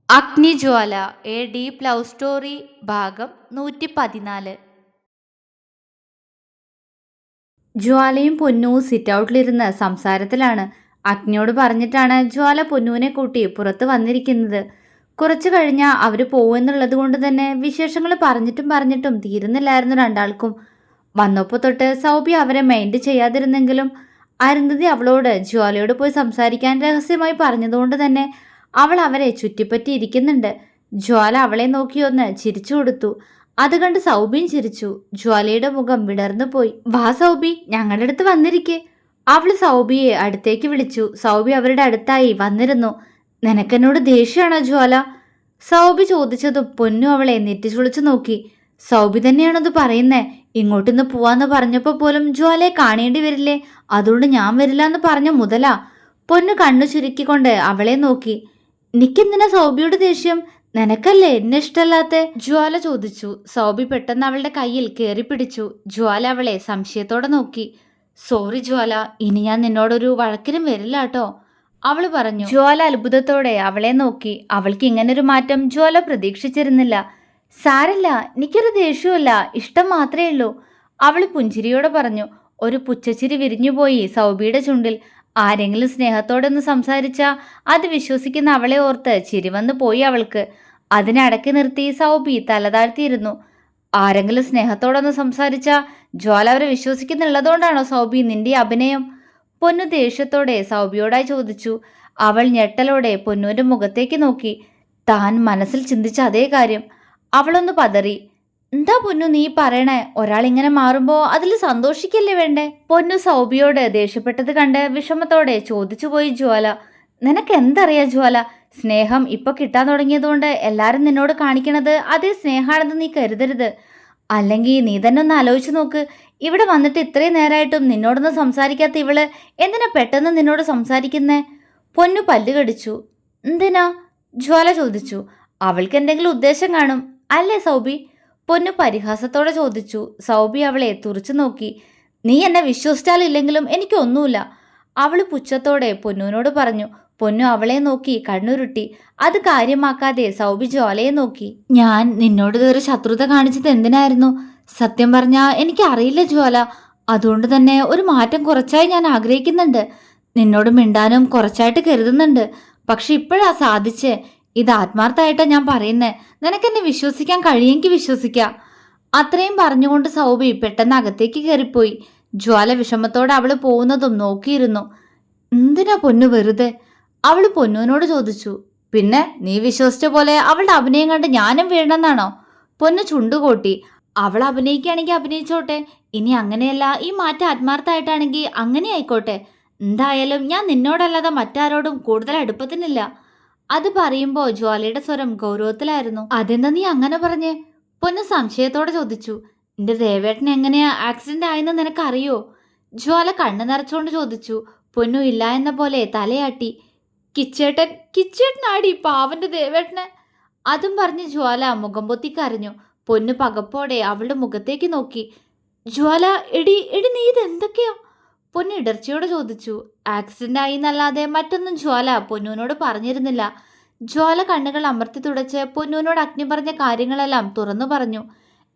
അഗ്നിജ്വാല A deep love story ഭാഗം 114. ജ്വാലയും പൊന്നുവും sit ഔട്ടിലിരുന്ന് സംസാരത്തിലാണ്. അഗ്നിയോട് പറഞ്ഞിട്ടാണ് ജ്വാല പൊന്നുവിനെ കൂട്ടി പുറത്ത് വന്നിരിക്കുന്നത്. കുറച്ചു കഴിഞ്ഞാൽ അവർ പോകുമെന്നുള്ളത് കൊണ്ട് തന്നെ വിശേഷങ്ങൾ പറഞ്ഞിട്ടും തീരുന്നില്ലായിരുന്നു രണ്ടാൾക്കും. വന്നപ്പോൾ തൊട്ട് സൗബി അവരെ മൈൻഡ് ചെയ്യാതിരുന്നെങ്കിലും അരുന്ധതി അവളോട് ജ്വാലയോട് പോയി സംസാരിക്കാൻ രഹസ്യമായി പറഞ്ഞതുകൊണ്ട് തന്നെ അവൾ അവരെ ചുറ്റിപ്പറ്റി ഇരിക്കുന്നുണ്ട്. ജ്വാല അവളെ നോക്കി ഒന്ന് ചിരിച്ചു കൊടുത്തു. അത് കണ്ട് സൗബിയും ചിരിച്ചു. ജ്വാലയുടെ മുഖം വിടർന്നു പോയി. വാ സൗബി, ഞങ്ങളുടെ അടുത്ത് വന്നിരിക്കെ. അവള് സൗബിയെ അടുത്തേക്ക് വിളിച്ചു. സൗബി അവരുടെ അടുത്തായി വന്നിരുന്നു. നിനക്കെന്നോട് ദേഷ്യമാണോ ജ്വാല? സൗബി ചോദിച്ചതും പൊന്നു അവളെ നെറ്റിച്ചുളിച്ചു നോക്കി. സൗബി തന്നെയാണത് പറയുന്നേ. ഇങ്ങോട്ടൊന്ന് പോവാന്ന് പറഞ്ഞപ്പോൾ പോലും ജ്വാലയെ കാണേണ്ടി വരില്ലേ? അതുകൊണ്ട് ഞാൻ വരില്ല എന്ന് പറഞ്ഞ മുതലാ. പൊന്നു കണ്ണു ചുരുക്കിക്കൊണ്ട് അവളെ നോക്കി. നിക്കെന്തിനാ സൗബിയോട് ദേഷ്യം? നിനക്കല്ലേ എന്നെ ഇഷ്ടല്ലാത്ത? ജ്വാല ചോദിച്ചു. സൗബി പെട്ടെന്ന് അവളുടെ കയ്യിൽ കയറി പിടിച്ചു. ജ്വാല അവളെ സംശയത്തോടെ നോക്കി. സോറി ജ്വാല, ഇനി ഞാൻ നിന്നോടൊരു വഴക്കിനും വരില്ല കേട്ടോ, അവള് പറഞ്ഞു. ജ്വാല അത്ഭുതത്തോടെ അവളെ നോക്കി. അവൾക്ക് ഇങ്ങനൊരു മാറ്റം ജ്വാല പ്രതീക്ഷിച്ചിരുന്നില്ല. സാരല്ല, എനിക്കൊരു ദേഷ്യമല്ല, ഇഷ്ടം മാത്രമേ ഉള്ളൂ, അവള് പുഞ്ചിരിയോടെ പറഞ്ഞു. ഒരു പുച്ഛച്ചിരി വിരിഞ്ഞുപോയി സൗബിയുടെ ചുണ്ടിൽ. ആരെങ്കിലും സ്നേഹത്തോടെ ഒന്ന് സംസാരിച്ചാൽ അത് വിശ്വസിക്കുന്ന അവളെ ഓർത്ത് ചിരി വന്നു പോയി അവൾക്ക്. അതിനെ അടക്കി നിർത്തി സൗബി തലതാഴ്ത്തിയിരുന്നു. ആരെങ്കിലും സ്നേഹത്തോടൊന്ന് സംസാരിച്ചാൽ ജ്വാല അവരെ വിശ്വസിക്കുന്നുള്ളതുകൊണ്ടാണോ സൗബി നിന്റെ അഭിനയം? പൊന്നു ദേഷ്യത്തോടെ സൗബിയോടായി ചോദിച്ചു. അവൾ ഞെട്ടലോടെ പൊന്നുവിൻ്റെ മുഖത്തേക്ക് നോക്കി. താൻ മനസ്സിൽ ചിന്തിച്ച അതേ കാര്യം. അവളൊന്ന് പതറി. എന്താ പൊന്നു നീ പറയണേ? ഒരാൾ ഇങ്ങനെ മാറുമ്പോ അതിൽ സന്തോഷിക്കല്ലേ വേണ്ടേ? പൊന്നു സൗബിയോട് ദേഷ്യപ്പെട്ടത് കണ്ട് വിഷമത്തോടെ ചോദിച്ചുപോയി ജ്വാല. നിനക്ക് എന്തറിയാം ജ്വാല? സ്നേഹം ഇപ്പൊ കിട്ടാൻ തുടങ്ങിയതുകൊണ്ട് എല്ലാരും നിന്നോട് കാണിക്കണത് അതേ സ്നേഹാണെന്ന് നീ കരുതരുത്. അല്ലെങ്കിൽ നീ തന്നെ ഒന്ന് ആലോചിച്ച് നോക്ക്. ഇവിടെ വന്നിട്ട് ഇത്രയും നേരമായിട്ടും നിന്നോടൊന്നും സംസാരിക്കാത്ത ഇവള് എന്തിനാ പെട്ടെന്ന് നിന്നോട് സംസാരിക്കുന്നേ? പൊന്നു പല്ല് കടിച്ചു. എന്തിനാ? ജ്വാല ചോദിച്ചു. അവൾക്ക് എന്തെങ്കിലും ഉദ്ദേശം കാണും അല്ലേ സൗബി? പൊന്നു പരിഹാസത്തോടെ ചോദിച്ചു. സൗബി അവളെ തുറച്ചു നോക്കി. നീ എന്നെ വിശ്വസിച്ചാലില്ലെങ്കിലും എനിക്കൊന്നുമില്ല, അവൾ പുച്ഛത്തോടെ പൊന്നുവിനോട് പറഞ്ഞു. പൊന്നു അവളെ നോക്കി കണ്ണുരുട്ടി. അത് കാര്യമാക്കാതെ സൗബി ജ്വാലയെ നോക്കി. ഞാൻ നിന്നോട് ഇതൊരു ശത്രുത കാണിച്ചത് എന്തിനായിരുന്നു? സത്യം പറഞ്ഞാൽ എനിക്ക് അറിയില്ല ജ്വാല. അതുകൊണ്ട് തന്നെ ഒരു മാറ്റം കുറച്ചായി ഞാൻ ആഗ്രഹിക്കുന്നുണ്ട്. നിന്നോട് മിണ്ടാനും കുറച്ചായിട്ട് കരുതുന്നുണ്ട്. പക്ഷെ ഇപ്പോഴാ സാധിച്ചേ. ഇത് ആത്മാർത്ഥമായിട്ടാണ് ഞാൻ പറയുന്നേ. നിനക്കെന്നെ വിശ്വസിക്കാൻ കഴിയെങ്കിൽ വിശ്വസിക്കാം. അത്രയും പറഞ്ഞുകൊണ്ട് സൗബി പെട്ടെന്ന് അകത്തേക്ക് കയറിപ്പോയി. ജ്വാല വിഷമത്തോടെ അവള് പോകുന്നതും നോക്കിയിരുന്നു. എന്തിനാ പൊന്നു വെറുതെ? അവള് പൊന്നുവിനോട് ചോദിച്ചു. പിന്നെ നീ വിശ്വസിച്ച പോലെ അവളുടെ അഭിനയം കണ്ട് ഞാനും വീഴണമെന്നാണോ? പൊന്നു ചുണ്ടുകൂട്ടി. അവൾ അഭിനയിക്കുകയാണെങ്കിൽ അഭിനയിച്ചോട്ടെ. ഇനി അങ്ങനെയല്ല, ഈ മാറ്റം ആത്മാർത്ഥമായിട്ടാണെങ്കിൽ അങ്ങനെ ആയിക്കോട്ടെ. എന്തായാലും ഞാൻ നിന്നോടല്ലാതെ മറ്റാരോടും കൂടുതൽ അടുപ്പത്തിനില്ല. അത് പറയുമ്പോൾ ജ്വാലയുടെ സ്വരം ഗൗരവത്തിലായിരുന്നു. അതെന്താ നീ അങ്ങനെ പറഞ്ഞേ? പൊന്നു സംശയത്തോടെ ചോദിച്ചു. നിന്റെ ദേവേട്ടൻ എങ്ങനെയാ ആക്സിഡന്റ് ആയെന്ന് നിനക്കറിയോ? ജ്വാല കണ്ണു നിറച്ചുകൊണ്ട് ചോദിച്ചു. പൊന്നു ഇല്ല എന്ന പോലെ തലയാട്ടി. കിച്ചേട്ടനാടി പാവന്റെ ദേവേട്ടന്. അതും പറഞ്ഞ് ജ്വാല മുഖം പൊത്തി കരഞ്ഞു. പൊന്നു പകപ്പോടെ അവളുടെ മുഖത്തേക്ക് നോക്കി. ജ്വാല, എടി എടി നീ ഇതെന്തൊക്കെയാ? പൊന്നു ഇടർച്ചയോടെ ചോദിച്ചു. ആക്സിഡന്റ് ആയി എന്നല്ലാതെ മറ്റൊന്നും ജ്വാല പൊന്നുവിനോട് പറഞ്ഞിരുന്നില്ല. ജ്വാല കണ്ണുകൾ അമർത്തി തുടച്ച് പൊന്നുവിനോട് അഗ്നി പറഞ്ഞ കാര്യങ്ങളെല്ലാം തുറന്നു പറഞ്ഞു.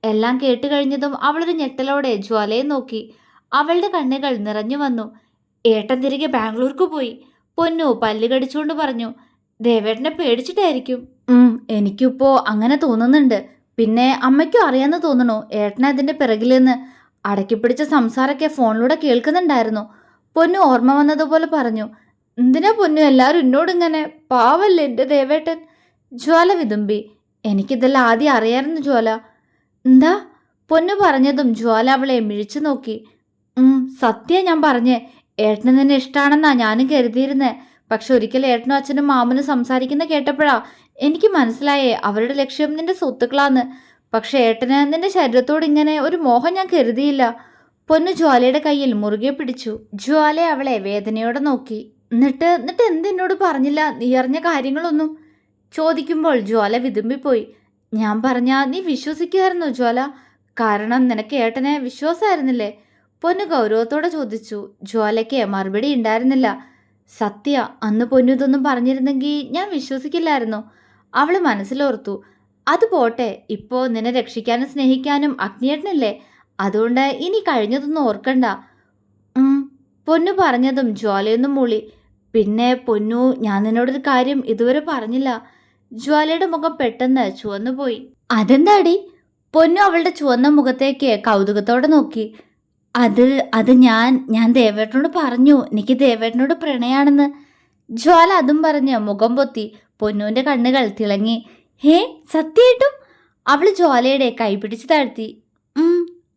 എല്ലാം കേട്ട് കഴിഞ്ഞതും അവളൊരു ഞെട്ടലോടെ ജ്വാലയെ നോക്കി. അവളുടെ കണ്ണുകൾ നിറഞ്ഞു വന്നു. ഏട്ടൻ തിരികെ ബാംഗ്ലൂർക്ക് പോയി, പൊന്നു പല്ല് കടിച്ചുകൊണ്ട് പറഞ്ഞു. ദേവേട്ടനെ പേടിച്ചിട്ടായിരിക്കും. എനിക്കിപ്പോ അങ്ങനെ തോന്നുന്നുണ്ട്. പിന്നെ അമ്മയ്ക്കും അറിയാന്ന് തോന്നണു ഏട്ടനെ അതിന്റെ പിറകിലെന്ന്. അടക്കിപ്പിടിച്ച സംസാരമൊക്കെ ഫോണിലൂടെ കേൾക്കുന്നുണ്ടായിരുന്നു. പൊന്നു ഓർമ്മ വന്നതുപോലെ പറഞ്ഞു. എന്തിനാ പൊന്നു എല്ലാവരും എന്നോടിങ്ങനെ? പാവല്ലേ എൻ്റെ ദേവേട്ടൻ? ജ്വാല വിതുമ്പി. എനിക്കിതെല്ലാം ആദ്യം അറിയാമായിരുന്നു ജ്വാല. എന്താ? പൊന്നു പറഞ്ഞതും ജ്വാല അവളെ മിഴിച്ചു നോക്കി. സത്യം ഞാൻ പറഞ്ഞേ. ഏട്ടന് നിന്നെ ഇഷ്ടമാണെന്നാ ഞാനും കരുതിയിരുന്നേ. പക്ഷെ ഒരിക്കൽ ഏട്ടനും അച്ഛനും മാമനും സംസാരിക്കുന്ന കേട്ടപ്പോഴാ എനിക്ക് മനസ്സിലായേ അവരുടെ ലക്ഷ്യം നിന്റെ സ്വത്തുക്കളാന്ന്. പക്ഷെ ഏട്ടന് നിന്റെ ശരീരത്തോട് ഇങ്ങനെ ഒരു മോഹം ഞാൻ കരുതിയില്ല. പൊന്നു ജ്വാലയുടെ കയ്യിൽ മുറുകെ പിടിച്ചു. ജ്വാല അവളെ വേദനയോടെ നോക്കി. എന്നിട്ട് എന്നിട്ട് എന്തെന്നോട് പറഞ്ഞില്ല? നീ അറിഞ്ഞ കാര്യങ്ങളൊന്നും? ചോദിക്കുമ്പോൾ ജ്വാല വിതുമ്പിപ്പോയി. ഞാൻ പറഞ്ഞാ നീ വിശ്വസിക്കുമായിരുന്നോ ജ്വാല? കാരണം നിനക്ക് ഏട്ടനെ വിശ്വാസമായിരുന്നില്ലേ? പൊന്നു ഗൗരവത്തോടെ ചോദിച്ചു. ജ്വാലയ്ക്ക് മറുപടി ഉണ്ടായിരുന്നില്ല. സത്യ, അന്ന് പൊന്നു ഇതൊന്നും പറഞ്ഞിരുന്നെങ്കിൽ ഞാൻ വിശ്വസിക്കില്ലായിരുന്നു. അവൾ മനസ്സിലോർത്തു. അത് പോട്ടെ, ഇപ്പോൾ നിന്നെ രക്ഷിക്കാനും സ്നേഹിക്കാനും അഗ്നിയേട്ടനില്ലേ, അതുകൊണ്ട് ഇനി കഴിഞ്ഞതൊന്നും ഓർക്കണ്ട. പൊന്നു പറഞ്ഞതും ജ്വാലയൊന്നും മൂളി. പിന്നെ പൊന്നു, ഞാൻ നിന്നോടൊരു കാര്യം ഇതുവരെ പറഞ്ഞില്ല. ജ്വാലയുടെ മുഖം പെട്ടെന്ന് ചുവന്നുപോയി. അതെന്താടി? പൊന്നു അവളുടെ ചുവന്ന മുഖത്തേക്ക് കൗതുകത്തോടെ നോക്കി. അത് അത് ഞാൻ ദേവേട്ടനോട് പറഞ്ഞു, എനിക്ക് ദേവേട്ടനോട് പ്രണയാണെന്ന്. ജ്വാല അതും പറഞ്ഞ് മുഖം പൊത്തി. പൊന്നുവിന്റെ കണ്ണുകൾ തിളങ്ങി. ഹേ, സത്യായിട്ടും? അവൾ ജ്വാലയുടെ കൈ പിടിച്ച് താഴ്ത്തി.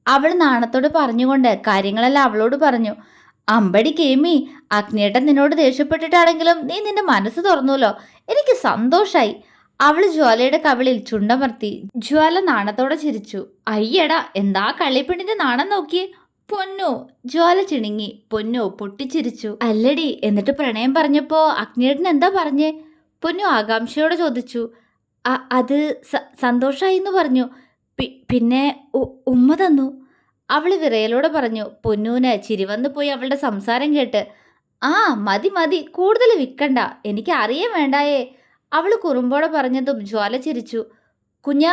അവൾ നാണത്തോട് പറഞ്ഞുകൊണ്ട് കാര്യങ്ങളെല്ലാം അവളോട് പറഞ്ഞു. അമ്പടി കേമി, അഗ്നിയേട്ടൻ നിന്നോട് ദേഷ്യപ്പെട്ടിട്ടാണെങ്കിലും നീ നിന്റെ മനസ്സ് തുറന്നുല്ലോ, എനിക്ക് സന്തോഷായി. അവൾ ജ്വാലയുടെ കവിളിൽ ചുണ്ടമർത്തി. ജ്വാല നാണത്തോടെ ചിരിച്ചു. അയ്യടാ, എന്താ കള്ളിപ്പെണ്ണിന്റെ നാണം നോക്കിയേ. പൊന്നു, ജ്വാല ചിണുങ്ങി. പൊന്നു പൊട്ടിച്ചിരിച്ചു. അല്ലടി, എന്നിട്ട് പ്രണയം പറഞ്ഞപ്പോ അഗ്നിയേട്ടൻ എന്താ പറഞ്ഞേ? പൊന്നു ആകാംക്ഷയോടെ ചോദിച്ചു. അത് സന്തോഷായി എന്ന് പറഞ്ഞു. പിന്നെ ഉമ്മ തന്നു. അവൾ വിറയലോടെ പറഞ്ഞു. പൊന്നൂന് ചിരി വന്നു പോയി അവളുടെ സംസാരം കേട്ട്. ആ മതി മതി, കൂടുതൽ വിൽക്കണ്ട, എനിക്ക് അറിയാൻ വേണ്ടായേ. അവൾ കുറുമ്പോടെ പറഞ്ഞതും ജ്വാല ചിരിച്ചു. കുഞ്ഞാ,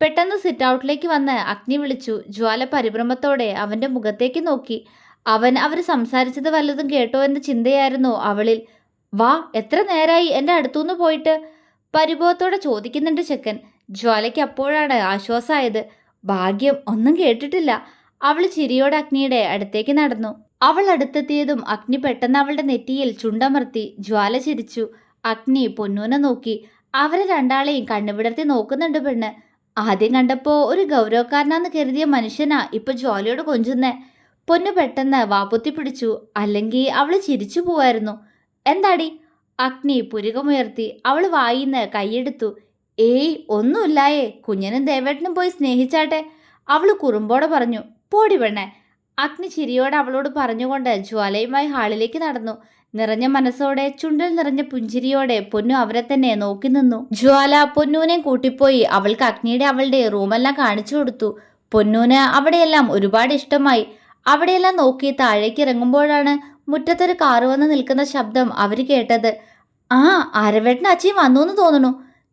പെട്ടെന്ന് സിറ്റ് ഔട്ടിലേക്ക് വന്ന് അഗ്നി വിളിച്ചു. ജ്വാല പരിഭ്രമത്തോടെ അവൻ്റെ മുഖത്തേക്ക് നോക്കി. അവർ സംസാരിച്ചത് വല്ലതും കേട്ടോ എന്ന ചിന്തയായിരുന്നു അവളിൽ. വാ, എത്ര നേരായി എൻ്റെ അടുത്തുനിന്ന് പോയിട്ട്? പരിഭവത്തോടെ ചോദിക്കുന്നുണ്ട് ചെക്കൻ. ജ്വാലയ്ക്ക് അപ്പോഴാണ് ആശ്വാസമായത്. ഭാഗ്യം, ഒന്നും കേട്ടിട്ടില്ല. അവൾ ചിരിയോടെ അഗ്നിയുടെ അടുത്തേക്ക് നടന്നു. അവൾ അടുത്തെത്തിയതും അഗ്നി പെട്ടെന്ന് അവളുടെ നെറ്റിയിൽ ചുണ്ടമർത്തി. ജ്വാല ചിരിച്ചു. അഗ്നി പൊന്നൂനെ നോക്കി. അവരെ രണ്ടാളെയും കണ്ണുവിടർത്തി നോക്കുന്നുണ്ട് പെണ്ണ്. ആദ്യം കണ്ടപ്പോൾ ഒരു ഗൗരവക്കാരനാന്ന് കരുതിയ മനുഷ്യനാ ഇപ്പൊ ജ്വാലയോട് കൊഞ്ചുന്നേ. പൊന്നു പെട്ടെന്ന് വാപ്പുത്തി പിടിച്ചു. അല്ലെങ്കിൽ അവൾ ചിരിച്ചു പോവായിരുന്നു. എന്താടി? അഗ്നി പുരികമുയർത്തി. അവൾ വായിന്ന് കൈയെടുത്തു. ഏയ് ഒന്നുമില്ലായേ, കുഞ്ഞനും ദേവേട്ടനും പോയി സ്നേഹിച്ചാട്ടെ. അവൾ കുറുമ്പോടെ പറഞ്ഞു. പോടി പെണ്ണെ. അഗ്നി ചിരിയോടെ അവളോട് പറഞ്ഞുകൊണ്ട് ജ്വാലയുമായി ഹാളിലേക്ക് നടന്നു. നിറഞ്ഞ മനസ്സോടെ, ചുണ്ടിൽ നിറഞ്ഞ പുഞ്ചിരിയോടെ പൊന്നു അവരെ തന്നെ നോക്കി നിന്നു. ജ്വാല പൊന്നൂനെ കൂട്ടിപ്പോയി അവൾക്ക് അഗ്നിയുടെ അവളുടെ റൂമെല്ലാം കാണിച്ചു കൊടുത്തു. പൊന്നൂന് അവിടെയെല്ലാം ഒരുപാട് ഇഷ്ടമായി. അവിടെയെല്ലാം നോക്കി താഴേക്ക് ഇറങ്ങുമ്പോഴാണ് മുറ്റത്തൊരു കാറ് വന്ന് നിൽക്കുന്ന ശബ്ദം അവർ കേട്ടത്. ആ, ആരവേട്ടൻ അച്ഛൻ വന്നു എന്ന് തോന്നുന്നു.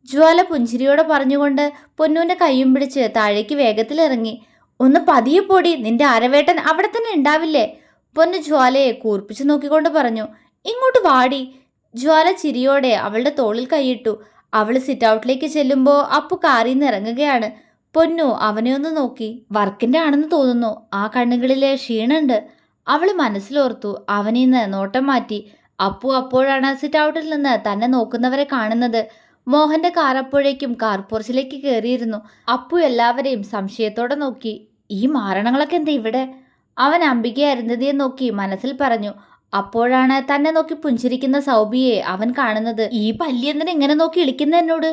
ജ്വാല പുഞ്ചിരിയോടെ പറഞ്ഞുകൊണ്ട് പൊന്നൂന്റെ കൈയും പിടിച്ച് താഴേക്ക് വേഗത്തിൽ ഇറങ്ങി. ഒന്ന് പതിയെ പോടി, നിന്റെ ആരവേട്ടൻ അവിടെ തന്നെ ഉണ്ടാവില്ലേ? പൊന്നു ജ്വാലയെ കൂർപ്പിച്ചു നോക്കിക്കൊണ്ട് പറഞ്ഞു. ഇങ്ങോട്ട് വാടി. ജ്വാല ചിരിയോടെ അവളുടെ തോളിൽ കൈയിട്ടു. അവൾ സിറ്റ് ഔട്ടിലേക്ക് ചെല്ലുമ്പോൾ അപ്പു കാറിൽ നിന്ന് ഇറങ്ങുകയാണ്. പൊന്നു അവനെ ഒന്ന് നോക്കി. വർക്കിന്റെ ആണെന്ന് തോന്നുന്നു, ആ കണ്ണുകളിലെ ക്ഷീണുണ്ട്. അവൾ മനസ്സിലോർത്തു. അവനിന്ന് നോട്ടം മാറ്റി. അപ്പു അപ്പോഴാണ് സിറ്റ് ഔട്ടിൽ നിന്ന് തന്നെ നോക്കുന്നവരെ കാണുന്നത്. മോഹന്റെ കാർ അപ്പോഴേക്കും കാർ പോർച്ചിലേക്ക് കയറിയിരുന്നു. അപ്പു എല്ലാവരെയും സംശയത്തോടെ നോക്കി. ഈ മാരണങ്ങളൊക്കെ എന്താ ഇവിടെ? അവൻ അംബികയെ അരുന്ധതിയെ നോക്കി മനസ്സിൽ പറഞ്ഞു. അപ്പോഴാണ് തന്നെ നോക്കി പുഞ്ചിരിക്കുന്ന സൗബിയെ അവൻ കാണുന്നത്. ഈ പല്ലി എന്തിനാ ഇങ്ങനെ നോക്കി ഇളിക്കുന്ന എന്നോട്?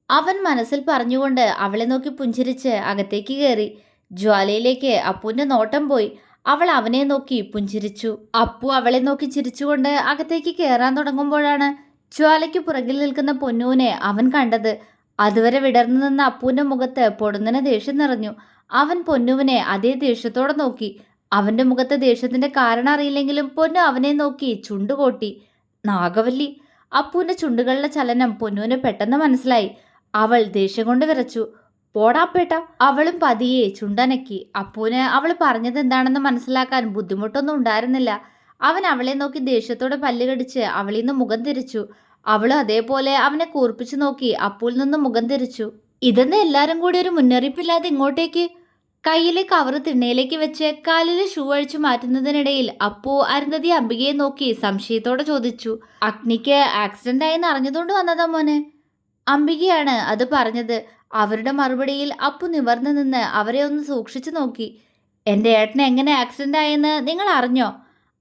അവൻ മനസ്സിൽ പറഞ്ഞുകൊണ്ട് അവളെ നോക്കി പുഞ്ചിരിച്ച് അകത്തേക്ക് കയറി. ജ്വാലയിലേക്ക് അപ്പുവിന്റെ നോട്ടം പോയി. അവൾ അവനെ നോക്കി പുഞ്ചിരിച്ചു. അപ്പു അവളെ നോക്കി ചിരിച്ചുകൊണ്ട് അകത്തേക്ക് കയറാൻ തുടങ്ങുമ്പോഴാണ് ജ്വാലയ്ക്ക് പുറകിൽ നിൽക്കുന്ന പൊന്നൂനെ അവൻ കണ്ടത്. അതുവരെ വിടർന്നു നിന്ന അപ്പുവിന്റെ മുഖത്ത് പൊടുന്നനെ ദേഷ്യം നിറഞ്ഞു. അവൻ പൊന്നുവിനെ അതേ ദേഷ്യത്തോടെ നോക്കി. അവന്റെ മുഖത്തെ ദേഷ്യത്തിന്റെ കാരണം അറിയില്ലെങ്കിലും പൊന്നു അവനെ നോക്കി ചുണ്ടുകൊട്ടി. നാഗവല്ലി. അപ്പുവിന്റെ ചുണ്ടുകളിലെ ചലനം പൊന്നുവിന് പെട്ടെന്ന് മനസ്സിലായി. അവൾ ദേഷ്യം കൊണ്ട് വിറച്ചു. പോടാപ്പേട്ട. അവളും പതിയെ ചുണ്ടനക്കി. അപ്പുവിന് അവൾ പറഞ്ഞത് എന്താണെന്ന് മനസ്സിലാക്കാൻ ബുദ്ധിമുട്ടൊന്നും ഉണ്ടായിരുന്നില്ല. അവൻ അവളെ നോക്കി ദേഷ്യത്തോടെ പല്ല് കടിച്ച് അവളിൽ നിന്ന് മുഖം തിരിച്ചു. അവളും അതേപോലെ അവനെ കൂർപ്പിച്ചു നോക്കി അപ്പുവിൽ നിന്ന് മുഖം തിരിച്ചു. ഇതെന്ന് എല്ലാരും കൂടി ഒരു മുന്നറിയിപ്പില്ലാതെ ഇങ്ങോട്ടേക്ക്? കയ്യിലെ കവറ് തിണ്ണയിലേക്ക് വെച്ച് കാലിലെ ഷൂ അഴിച്ചു മാറ്റുന്നതിനിടയിൽ അപ്പു അരുന്ധതി അംബികയെ നോക്കി സംശയത്തോടെ ചോദിച്ചു. അഗ്നിക്ക് ആക്സിഡന്റ് ആയെന്ന് അറിഞ്ഞതുകൊണ്ട് വന്നതാ മോനെ? അംബികയാണ് അത് പറഞ്ഞത്. അവരുടെ മറുപടിയിൽ അപ്പു നിവർന്നു നിന്ന് അവരെ ഒന്ന് സൂക്ഷിച്ചു നോക്കി. എൻ്റെ ഏട്ടന് എങ്ങനെ ആക്സിഡന്റ് ആയെന്ന് നിങ്ങൾ അറിഞ്ഞോ?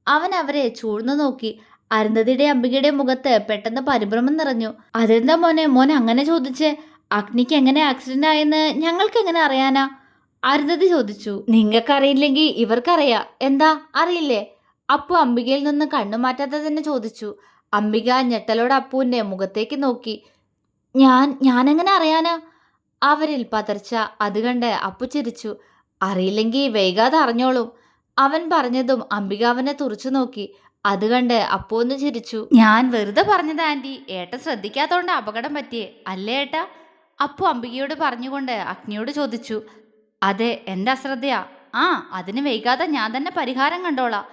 അവൻ അവരെ ചൂഴ്ന്നു നോക്കി. അരുന്ധതിയുടെ അംബികയുടെ മുഖത്ത് പെട്ടെന്ന് പരിഭ്രമം നിറഞ്ഞു. അതെന്താ മോൻ അങ്ങനെ ചോദിച്ചേ? അഗ്നിക്ക് എങ്ങനെ ആക്സിഡന്റ് ആയെന്ന് ഞങ്ങൾക്ക് എങ്ങനെ അറിയാനാ? അരുന്ധതി ചോദിച്ചു. നിങ്ങൾക്കറിയില്ലെങ്കിൽ ഇവർക്കറിയാം. എന്താ അറിയില്ലേ? അപ്പു അംബികയിൽ നിന്ന് കണ്ണു മാറ്റാതെ തന്നെ ചോദിച്ചു. അംബിക ഞെട്ടലോടെ അപ്പുവിന്റെ മുഖത്തേക്ക് നോക്കി. ഞാനെങ്ങനെ അറിയാനാ? അവരിൽ പതർച്ച. അത് കണ്ട് അപ്പു ചിരിച്ചു. അറിയില്ലെങ്കിൽ വൈകാതെ അറിഞ്ഞോളും. അവൻ പറഞ്ഞതും അംബിക അവനെ തുറച്ചു നോക്കി. അത് കണ്ട് അപ്പു ഒന്ന് ചിരിച്ചു. ഞാൻ വെറുതെ പറഞ്ഞത് ആന്റി, ഏട്ടൻ ശ്രദ്ധിക്കാത്തോണ്ട് അപകടം പറ്റിയേ അല്ലേ ഏട്ടാ? അപ്പു അംബികയോട് പറഞ്ഞുകൊണ്ട് അഗ്നിയോട് ചോദിച്ചു. അതെ, എന്റെ അശ്രദ്ധയാ. ആ, അതിന് വൈകാതെ ഞാൻ തന്നെ പരിഹാരം കണ്ടോളാം,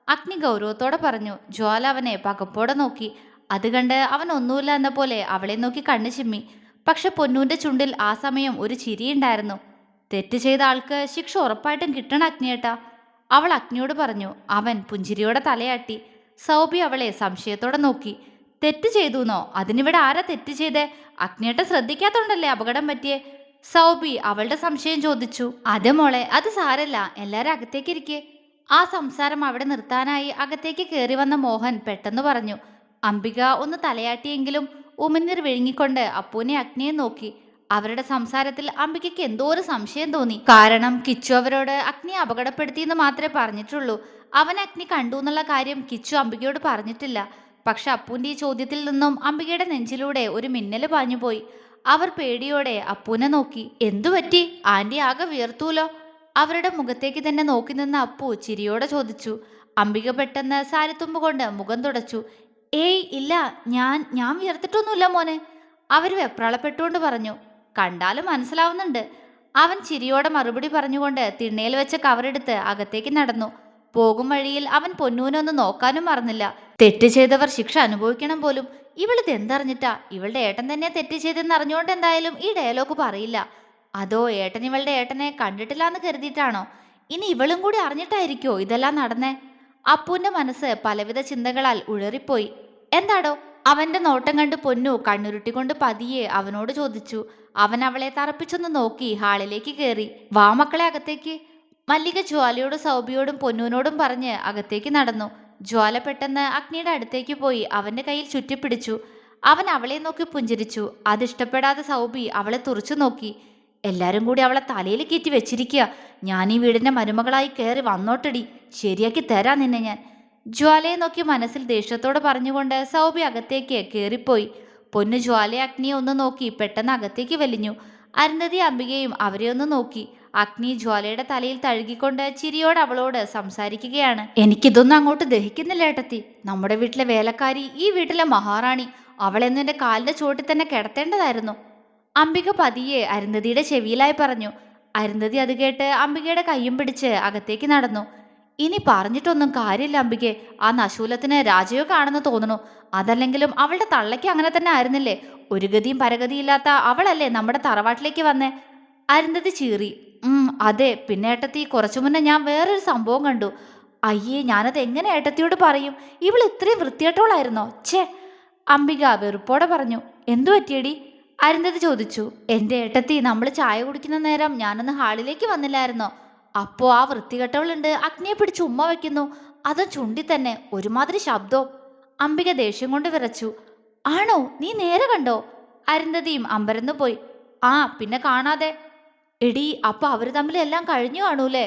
അഗ്നി ഗൗരവത്തോടെ പറഞ്ഞു. ജ്വാല അവനെ പകപ്പോടെ നോക്കി. അത് കണ്ട് അവൻ ഒന്നുമില്ല എന്ന പോലെ അവളെ നോക്കി കണ്ണു ചിമ്മി. പക്ഷെ പൊന്നൂന്റെ ചുണ്ടിൽ ആ സമയം ഒരു ചിരിയുണ്ടായിരുന്നു. തെറ്റ് ചെയ്ത ആൾക്ക് ശിക്ഷ ഉറപ്പായിട്ടും കിട്ടണം അഗ്നിയേട്ടാ, അവൾ അഗ്നിയോട് പറഞ്ഞു. അവൻ പുഞ്ചിരിയോടെ തലയാട്ടി. സൗബി അവളെ സംശയത്തോടെ നോക്കി. തെറ്റ് ചെയ്തുന്നോ? അതിനിവിടെ ആരാ തെറ്റ് ചെയ്തേ? അഗ്നിയേട്ട ശ്രദ്ധിക്കാത്തോണ്ടല്ലേ അപകടം പറ്റിയേ? സൗബി അവളുടെ സംശയം ചോദിച്ചു. അതെ മോളെ, അത് സാരല്ല, എല്ലാരും അകത്തേക്ക് ഇരിക്കേ. ആ സംസാരം അവിടെ നിർത്താനായി അകത്തേക്ക് കയറി വന്ന മോഹൻ പെട്ടെന്ന് പറഞ്ഞു. അംബിക ഒന്ന് തലയാട്ടിയെങ്കിലും ഉമിനീർ വിഴുങ്ങിക്കൊണ്ട് അപ്പൂനെ അഗ്നിയെ നോക്കി. അവരുടെ സംസാരത്തിൽ അംബികയ്ക്ക് എന്തോ ഒരു സംശയം തോന്നി. കാരണം കിച്ചു അവരോട് അഗ്നിയെ അപകടപ്പെടുത്തിയെന്ന് മാത്രമേ പറഞ്ഞിട്ടുള്ളൂ. അവൻ അഗ്നി കണ്ടു എന്നുള്ള കാര്യം കിച്ചു അംബികയോട് പറഞ്ഞിട്ടില്ല. പക്ഷെ അപ്പൂന്റെ ഈ ചോദ്യത്തിൽ നിന്നും അംബികയുടെ നെഞ്ചിലൂടെ ഒരു മിന്നല് പാഞ്ഞുപോയി. അവർ പേടിയോടെ അപ്പൂനെ നോക്കി. എന്തു പറ്റി? ആന്റി ആകെ വിയർത്തൂലോ? അവരുടെ മുഖത്തേക്ക് തന്നെ നോക്കി നിന്ന അപ്പു ചിരിയോടെ ചോദിച്ചു. അംബിക പെട്ടെന്ന് സാരിത്തുമ്പ് കൊണ്ട് മുഖം തുടച്ചു. ഏയ് ഇല്ല, ഞാൻ വിയർത്തിട്ടൊന്നുമില്ല മോനെ, അവര് വെപ്രാളപ്പെട്ടുകൊണ്ട് പറഞ്ഞു. കണ്ടാലും മനസ്സിലാവുന്നുണ്ട്, അവൻ ചിരിയോടെ മറുപടി പറഞ്ഞുകൊണ്ട് തിണ്ണയിൽ വെച്ച കവറെടുത്ത് അകത്തേക്ക് നടന്നു. പോകും വഴിയിൽ അവൻ പൊന്നൂനൊന്ന് നോക്കാനും മറന്നില്ല. തെറ്റ് ചെയ്തവർ ശിക്ഷ അനുഭവിക്കണം പോലും. ഇവളിത് എന്തറിഞ്ഞിട്ടാ? ഇവളുടെ ഏട്ടൻ തന്നെ തെറ്റ് ചെയ്തെന്ന് അറിഞ്ഞുകൊണ്ട് എന്തായാലും ഈ ഡയലോഗ് പറയില്ല. അതോ ഏട്ടൻ ഇവളുടെ ഏട്ടനെ കണ്ടിട്ടില്ലാന്ന് കരുതിയിട്ടാണോ? ഇനി ഇവളും കൂടി അറിഞ്ഞിട്ടായിരിക്കോ ഇതെല്ലാം നടന്നേ? അപ്പുവിന്റെ മനസ്സ് പലവിധ ചിന്തകളാൽ ഉഴറിപ്പോയി. എന്താടോ? അവന്റെ നോട്ടം കണ്ട് പൊന്നു കണ്ണുരുട്ടിക്കൊണ്ട് പതിയെ അവനോട് ചോദിച്ചു. അവൻ അവളെ തറപ്പിച്ചൊന്ന് നോക്കി ഹാളിലേക്ക് കയറി. വാ മക്കളെ അകത്തേക്ക്. മല്ലിക ജ്വാലയോടും സൗബിയോടും പൊന്നൂനോടും പറഞ്ഞ് അകത്തേക്ക് നടന്നു. ജ്വാല പെട്ടെന്ന് അഗ്നിയുടെ അടുത്തേക്ക് പോയി അവന്റെ കയ്യിൽ ചുറ്റിപ്പിടിച്ചു. അവൻ അവളെ നോക്കി പുഞ്ചിരിച്ചു. അതിഷ്ടപ്പെടാതെ സൗബി അവളെ തുറച്ചു നോക്കി. എല്ലാരും കൂടി അവളെ തലയിൽ കയറ്റി വെച്ചിരിക്കുക. ഞാൻ ഈ വീടിന്റെ മരുമകളായി കയറി വന്നോട്ടടി, ശരിയാക്കി തരാ നിന്നെ ഞാൻ, ജ്വാലയെ നോക്കി മനസ്സിൽ ദേഷ്യത്തോടെ പറഞ്ഞുകൊണ്ട് സൗബി അകത്തേക്ക് കയറിപ്പോയി. പൊന്നു ജ്വാലയെ അഗ്നിയെ ഒന്ന് നോക്കി പെട്ടെന്ന് അകത്തേക്ക് വലിഞ്ഞു. അരുന്ധതി അംബികയും അവരെ ഒന്ന് നോക്കി. അഗ്നി ജ്വാലയുടെ തലയിൽ തഴുകിക്കൊണ്ട് ചിരിയോട് അവളോട് സംസാരിക്കുകയാണ്. എനിക്കിതൊന്നും അങ്ങോട്ട് ദഹിക്കുന്നില്ല ഏട്ടത്തി. നമ്മുടെ വീട്ടിലെ വേലക്കാരി, ഈ വീട്ടിലെ മഹാറാണി, അവളെന്ന് എൻ്റെ കാലിന്റെ ചുവട്ടിൽ തന്നെ കിടത്തേണ്ടതായിരുന്നു, അംബിക പതിയെ അരുന്ധതിയുടെ ചെവിയിലായി പറഞ്ഞു. അരുന്ധതി അത് കേട്ട് അംബികയുടെ കയ്യും പിടിച്ച് അകത്തേക്ക് നടന്നു. ഇനി പറഞ്ഞിട്ടൊന്നും കാര്യമില്ല അംബികെ, ആ നശൂലത്തിന് രാജയോഗ ആണെന്ന് തോന്നുന്നു. അതല്ലെങ്കിലും അവളുടെ തള്ളയ്ക്ക് അങ്ങനെ തന്നെ ആയിരുന്നില്ലേ? ഒരു ഗതിയും പരഗതിയില്ലാത്ത അവളല്ലേ നമ്മുടെ തറവാട്ടിലേക്ക് വന്നേ? അരുന്ധതി ചീറി. അതെ, പിന്നെ ഏട്ടത്തി, കുറച്ചു മുന്നേ ഞാൻ വേറൊരു സംഭവം കണ്ടു. അയ്യേ, ഞാനത് എങ്ങനെ ഏട്ടത്തിയോട് പറയും? ഇവൾ ഇത്രയും വൃത്തികെട്ടോളായിരുന്നോ? ഛേ, അംബിക വെറുപ്പോടെ പറഞ്ഞു. എന്തു പറ്റിയടി? അരുന്ധതി ചോദിച്ചു. എൻ്റെ ഏട്ടത്തി, നമ്മൾ ചായ കുടിക്കുന്ന നേരം ഞാനൊന്ന് ഹാളിലേക്ക് വന്നില്ലായിരുന്നോ? അപ്പോ ആ വൃത്തികെട്ടവളുണ്ട് അഗ്നിയെ പിടിച്ച് ഉമ്മ വെക്കുന്നു, അതും ചുണ്ടി തന്നെ, ഒരുമാതിരി ശബ്ദവും. അംബിക ദേഷ്യം കൊണ്ട് വിറച്ചു. ആണോ? നീ നേരെ കണ്ടോ? അരുന്ധതിയും അമ്പരന്നു പോയി. ആ, പിന്നെ കാണാതെ. എടി, അപ്പൊ അവര് തമ്മിൽ എല്ലാം കഴിഞ്ഞു കാണൂലേ?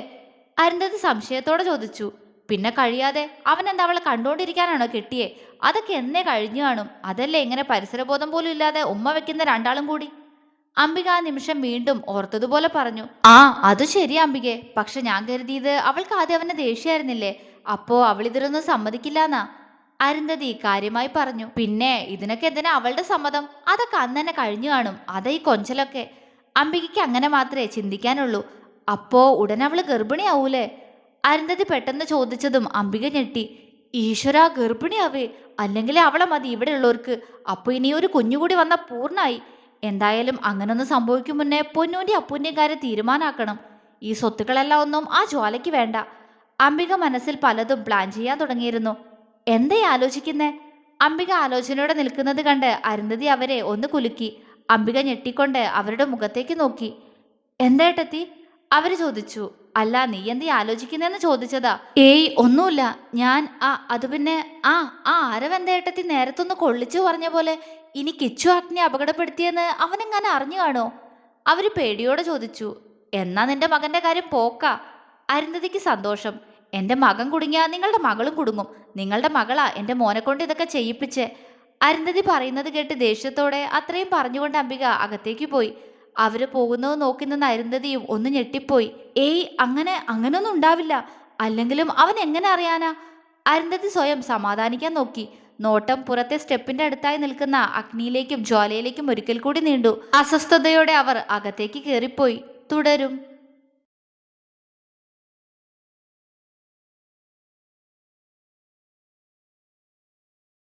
അരുന്ധതി സംശയത്തോടെ ചോദിച്ചു. പിന്നെ കഴിയാതെ, അവൻ എന്താ അവളെ കണ്ടുകൊണ്ടിരിക്കാനാണോ കെട്ടിയേ? അതൊക്കെ എന്നേ കഴിഞ്ഞു കാണും. അതല്ലേ ഇങ്ങനെ പരിസരബോധം പോലും ഇല്ലാതെ ഉമ്മ വെക്കുന്ന രണ്ടാളും കൂടി. അംബിക ആ നിമിഷം വീണ്ടും ഓർത്തതുപോലെ പറഞ്ഞു. ആ, അത് ശരി അംബികെ, പക്ഷെ ഞാൻ കരുതിയത് അവൾക്ക് ആദ്യം അവനെ ദേഷ്യായിരുന്നില്ലേ, അപ്പോ അവളിതിലൊന്നും സമ്മതിക്കില്ലാന്നാ, അരുന്ധതി കാര്യമായി പറഞ്ഞു. പിന്നെ ഇതിനൊക്കെ എന്തിനാ അവളുടെ സമ്മതം? അതൊക്കെ അന്ന് തന്നെ കഴിഞ്ഞു കാണും. അതാ ഈ കൊഞ്ചലൊക്കെ. അംബികയ്ക്ക് അങ്ങനെ മാത്രമേ ചിന്തിക്കാനുള്ളൂ. അപ്പോ ഉടൻ അവള് ഗർഭിണിയാവൂലേ? അരുന്ധതി പെട്ടെന്ന് ചോദിച്ചതും അംബിക ഞെട്ടി. ഈശ്വര, ഗർഭിണിയാവേ? അല്ലെങ്കിൽ അവളെ മതി ഇവിടെ ഉള്ളവർക്ക്. അപ്പൊ ഇനി ഒരു കുഞ്ഞുകൂടി വന്ന പൂർണ്ണായി. എന്തായാലും അങ്ങനൊന്നും സംഭവിക്കും മുന്നേ പൊന്നൂന്റെ അപ്പൂന്റെയും കാര്യം തീരുമാനാക്കണം. ഈ സ്വത്തുക്കളെല്ലാം ഒന്നും ആ ജ്വാലയ്ക്ക് വേണ്ട. അംബിക മനസ്സിൽ പലതും പ്ലാൻ ചെയ്യാൻ തുടങ്ങിയിരുന്നു. എന്തേ ആലോചിക്കുന്നേ? അംബിക ആലോചനയോടെ നിൽക്കുന്നത് കണ്ട് അരുന്ധതി അവരെ ഒന്ന് കുലുക്കി. അംബിക ഞെട്ടിക്കൊണ്ട് അവരുടെ മുഖത്തേക്ക് നോക്കി. എന്തേട്ടത്തി? അവര് ചോദിച്ചു. അല്ല, നീ എന്തേ ആലോചിക്കുന്നതെന്ന് ചോദിച്ചതാ. ഏയ് ഒന്നുമില്ല, ഞാൻ അത് പിന്നെ ആരവെന്തേട്ടത്തി നേരത്തൊന്ന് കൊള്ളിച്ചു പറഞ്ഞ പോലെ ഇനി കിച്ചു അഗ്നി അപകടപ്പെടുത്തിയെന്ന് അവനെങ്ങനെ അറിഞ്ഞു കാണോ? അവര് പേടിയോടെ ചോദിച്ചു. എന്നാ നിന്റെ മകന്റെ കാര്യം പോക്കാ. അരുന്ധതിക്ക് സന്തോഷം. എൻ്റെ മകൻ കുടുങ്ങിയാ നിങ്ങളുടെ മകളും കുടുങ്ങും. നിങ്ങളുടെ മകളാ എൻ്റെ മോനെ കൊണ്ട് ഇതൊക്കെ ചെയ്യിപ്പിച്ചേ. അരുന്ധതി പറയുന്നത് കേട്ട് ദേഷ്യത്തോടെ അത്രയും പറഞ്ഞുകൊണ്ട് അംബിക അകത്തേക്ക് പോയി. അവര് പോകുന്നത് നോക്കി നിന്ന് അരുന്ധതിയും ഒന്ന് ഞെട്ടിപ്പോയി. ഏയ് അങ്ങനൊന്നും ഉണ്ടാവില്ല. അല്ലെങ്കിലും അവൻ എങ്ങനെ അറിയാനാ? അരുന്ധതി സ്വയം സമാധാനിക്കാൻ നോക്കി. നോട്ടം പുറത്തെ സ്റ്റെപ്പിന്റെ അടുത്തായി നിൽക്കുന്ന അഗ്നിയിലേക്കും ജ്വാലയിലേക്കും ഒരിക്കൽ കൂടി നീണ്ടു. അസ്വസ്ഥതയോടെ അവർ അകത്തേക്ക് കയറിപ്പോയി. തുടരും.